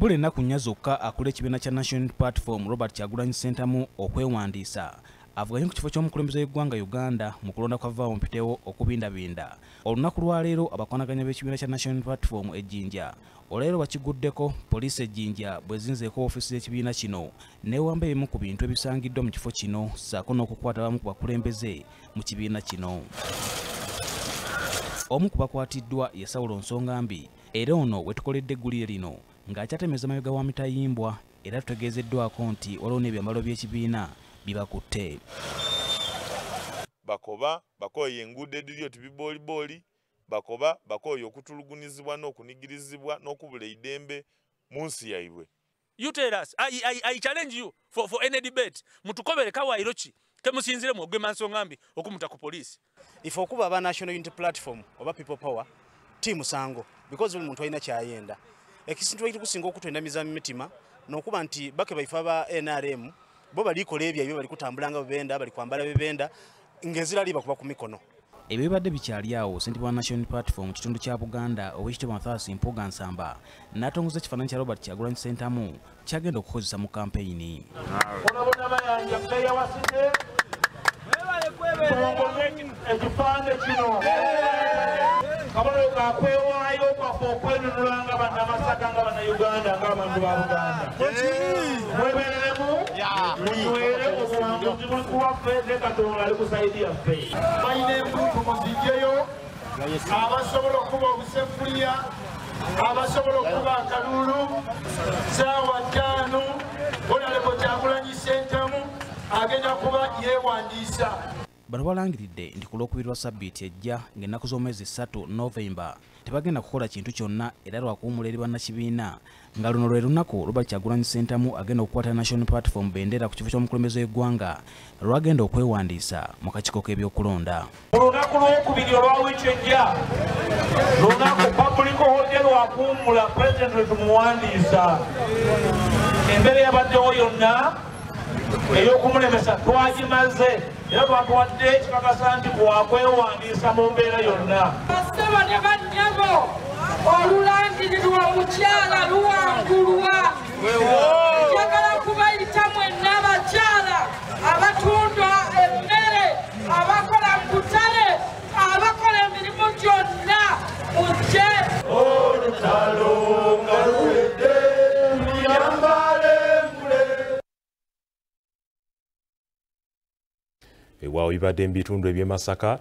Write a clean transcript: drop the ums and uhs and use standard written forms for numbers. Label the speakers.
Speaker 1: Mpule ennaku nnya zokka akulira ekibiina kya National Platform Robert Kyagulanyi Ssentamu okwewandiisa avuganye ku kifo ky'omukulembeze w'eggwanga Uganda mu kulonda kwa vaawo mpitewo okubindabinda. Olunaku lwa leero abakwanaganya b'ekibiina kya National Platform Jinja olero bakiguddeko poliisi Jinja bwezinzeeko woofisi z'ekibiina kino neewamba ebimu ku bintu ebisangiddwa mu kifo kino ssaako n'okukwata abamu ku bakulembeze mu kibiina kino. Omu ku bakwatiddwa ye Sawulo Nsongambi era ono wetukoledde eggulire lino ng'akyatemeza mabega wa mitayimbwa era tutegeezeddwako nti waliwo n'ebyambalo by'ekibiina bibakutte.
Speaker 2: Bakoba bakoye enguudo ediri oti biboolibooli, bakoba bakoye okutulugunyizibwa n'okunigirizibwa n'okubula eidembe mu nsi yaibwe.
Speaker 3: You tell us, I challenge you for any debate. Mutukobere kawairo ki kemusinzire mu Ogema Nsongambi okumuta ku poliisi.
Speaker 4: If okuba aba National Unity Platform oba People Power team sango because buli muntu alina kyayenda. Ekisintu ekitukusinga okutwendamiza mu mitima n'okuba nti bake baifa ba NRM bo balikola ebyo bali kutambulanga bebenda bali kwambala bebenda ngezira liba kuba ku mikono.
Speaker 1: Ebyo bibadde bikyali awo ssentebe wa National Platform kitundu kya Buganda Oweekitiibwa Mathias Mpuuga Nsamba n'atongoza ekifaananyi kya Robert Kyagulanyi Ssentamu kyagenda okukozesa mu kampeyini.
Speaker 5: Kabalo kakwewaayo kwaffe okwenunulanga bannamasaka nga bannayuganda ng'abantu ba Buganda. Mwebereremu munywere obuwanguzi buli kuwaffe ne Katonda ali kusayidi yaffe. Balina embuto muzijjeyo abasobola okuba obusefuliya, abasobola okuba akalulu, ssaawa 5 Honorable Kyagulanyi Ssentamu agenda kuba yeewandiisa.
Speaker 1: Bano balangiridde nti ku Lwokubiri lwa Ssabbiiti ejja ng'ennaku z'omwezi 3 Novemba tebagenda kukola kintu kyonna era lwakuwummula eri bannakibiina nga luno lwe lunaku Robert Kyagulanyi Ssentamu agenda okukwata National Platform bendera ku kifo ky'omukulembeze w'eggwanga lwagenda okwewandiisa mu kakiiko k'ebyokulonda.
Speaker 5: Olunaku lw'okubiri olwa wiiki ejja lunaku public holiday lwakuwummula President lwe tumuwandiisa. Embeera yabaddewo yonna ey'okumulemesa twagimaze era batuwadde ekikakasa nti bwakwewandiisa mu mbeera yonna.
Speaker 6: Basaba ne bannyabo olulangirirwa mukyala luwangulwa. Njagala kubayita mwenna abakyala abatunda emmere, abakola mu butale, abakola emirimu gyonna mujje.
Speaker 5: Olutalo nga luwedde luyambale mule.
Speaker 7: Ewawo bibadde mu bitundu eby'e Masaka